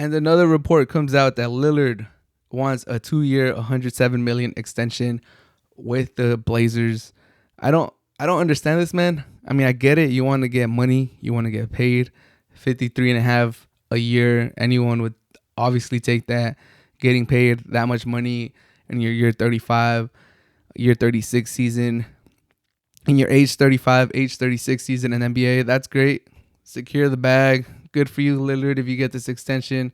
And another report comes out that Lillard wants a 2-year, $107 million extension with the Blazers. I don't I don't understand this, man. I mean, I get it. You want to get money, you want to get paid. 53 and a half a year. Anyone would obviously take that. Getting paid that much money in your year 35, year 36 season, in your age 35, age 36 season in NBA, that's great. Secure the bag. Good for you, Lillard, if you get this extension.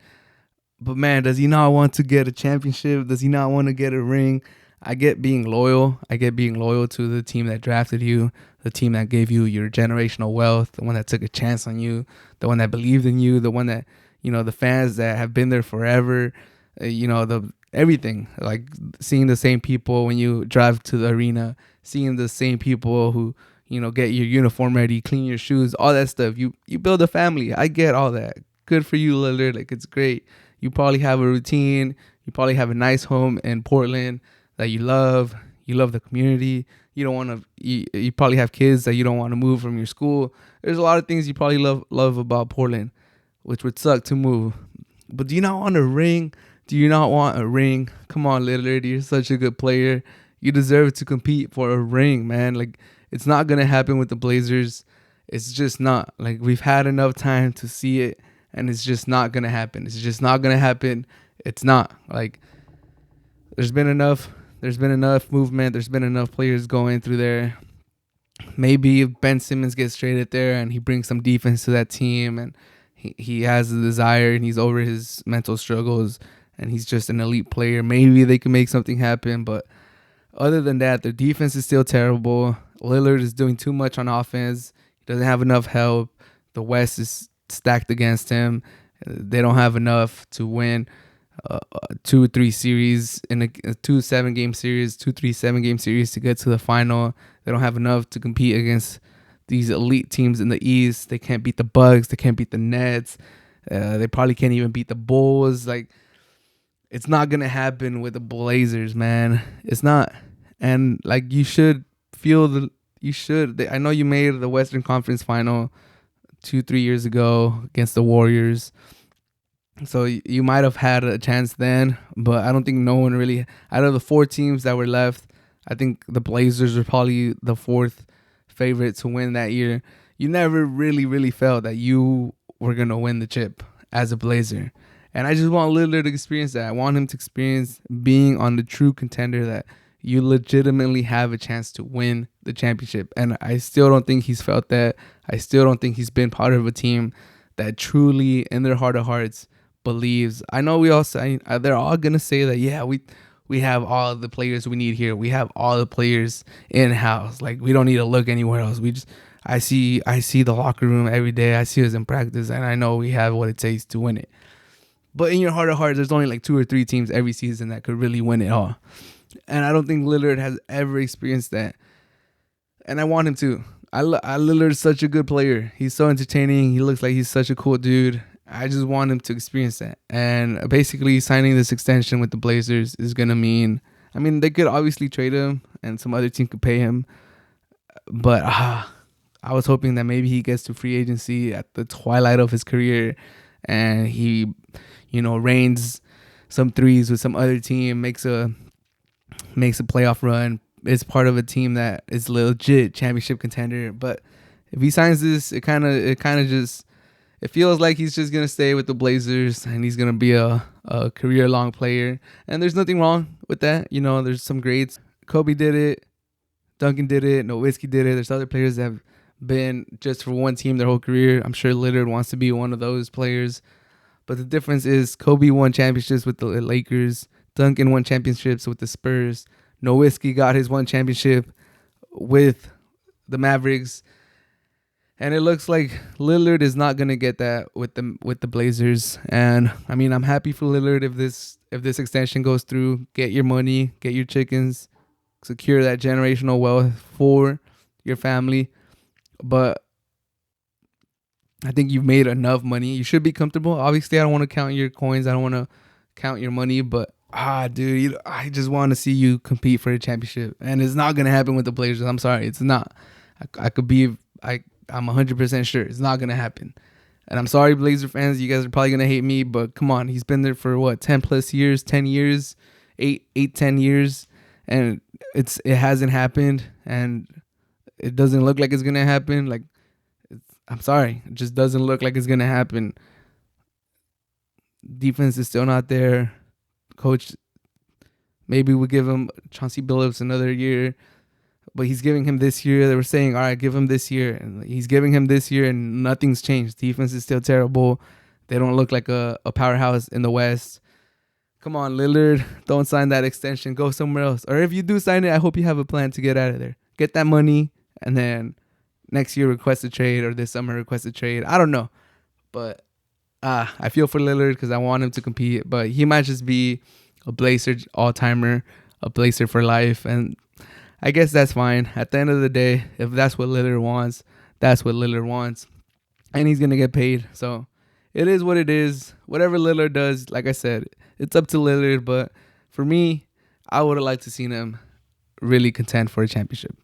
But man, does he not want to get a championship? Does he not want to get a ring? I get being loyal. I get being loyal to the team that drafted you, the team that gave you your generational wealth, the one that took a chance on you, the one that believed in you, the one that, the fans that have been there forever, the everything. Like seeing the same people when you drive to the arena, seeing the same people who, get your uniform ready, clean your shoes, all that stuff. You build a family. I get all that. Good for you, Lillard. Like, it's great. You probably have a routine. You probably have a nice home in Portland that you love. You love the community. You don't want to. You probably have kids that you don't want to move from your school. There's a lot of things you probably love about Portland, which would suck to move. But do you not want a ring? Do you not want a ring? Come on, Lillard. You're such a good player. You deserve to compete for a ring, man. Like, it's not gonna happen with the Blazers. It's just not. Like, we've had enough time to see it, and it's just not gonna happen. It's just not gonna happen. It's not. Like, there's been enough movement. There's been enough players going through there. Maybe if Ben Simmons gets traded there and he brings some defense to that team, and he has the desire and he's over his mental struggles and he's just an elite player, maybe they can make something happen. But other than that, their defense is still terrible. Lillard is doing too much on offense. He doesn't have enough help. The West is stacked against him. They don't have enough to win 2 or 3 series in a 2 7-game series, 2 3 7-game series to get to the final. They don't have enough to compete against these elite teams in the East. They can't beat the Bucks. They can't beat the Nets. They probably can't even beat the Bulls. Like, it's not gonna happen with the Blazers, man. It's not. And like, you should feel I know you made the Western Conference final 2-3 years ago against the Warriors. So you might have had a chance then, but I don't think no one really, out of the 4 teams that were left, I think the Blazers were probably the 4th favorite to win that year. You never really, really felt that you were going to win the chip as a Blazer. And I just want Lillard to experience that. I want him to experience being on the true contender that you legitimately have a chance to win the championship. And I still don't think he's felt that. I still don't think he's been part of a team that truly, in their heart of hearts, believes. I know we all say, they're all going to say that, yeah, we have all the players we need here. We have all the players in-house. Like, we don't need to look anywhere else. I see the locker room every day. I see us in practice, and I know we have what it takes to win it. But in your heart of hearts, there's only like 2 or 3 teams every season that could really win it all. And I don't think Lillard has ever experienced that. And I want him to. Lillard's such a good player. He's so entertaining. He looks like he's such a cool dude. I just want him to experience that. And basically signing this extension with the Blazers is going to mean, I mean, they could obviously trade him and some other team could pay him. But I was hoping that maybe he gets to free agency at the twilight of his career and he, rains some threes with some other team, makes a playoff run, is part of a team that is legit championship contender. But if he signs this, it kind of just, it feels like he's just going to stay with the Blazers and he's going to be a career-long player. And there's nothing wrong with that. There's some greats. Kobe did it. Duncan did it. Nowitzki did it. There's other players that have been just for one team their whole career. I'm sure Lillard wants to be one of those players. But the difference is Kobe won championships with the Lakers. Duncan won championships with the Spurs. Nowitzki got his one championship with the Mavericks. And it looks like Lillard is not gonna get that with the Blazers. And I mean, I'm happy for Lillard if this extension goes through. Get your money, get your chickens, secure that generational wealth for your family. But I think you've made enough money. You should be comfortable. Obviously, I don't want to count your coins. I don't want to count your money. But dude, I just want to see you compete for a championship, and it's not gonna happen with the Blazers. I'm sorry, it's not. I'm 100% sure it's not gonna happen. And I'm sorry, Blazer fans, you guys are probably gonna hate me, but come on, he's been there for what, 10 plus years, 10 years, 10 years, and it hasn't happened, and it doesn't look like it's gonna happen. Like, I'm sorry, it just doesn't look like it's gonna happen. Defense is still not there. Coach, maybe we give him Chauncey Billups another year, but he's giving him this year. They were saying, all right, give him this year, and he's giving him this year, and nothing's changed. Defense is still terrible. They don't look like a powerhouse in the West. Come on, Lillard, don't sign that extension. Go somewhere else. Or if you do sign it, I hope you have a plan to get out of there. Get that money, and then next year request a trade, or this summer request a trade. I don't know. But I feel for Lillard because I want him to compete. But he might just be a Blazer all-timer, a Blazer for life. And I guess that's fine. At the end of the day, if that's what Lillard wants, that's what Lillard wants. And he's going to get paid. So it is what it is. Whatever Lillard does, like I said, it's up to Lillard. But for me, I would have liked to seen him really contend for a championship.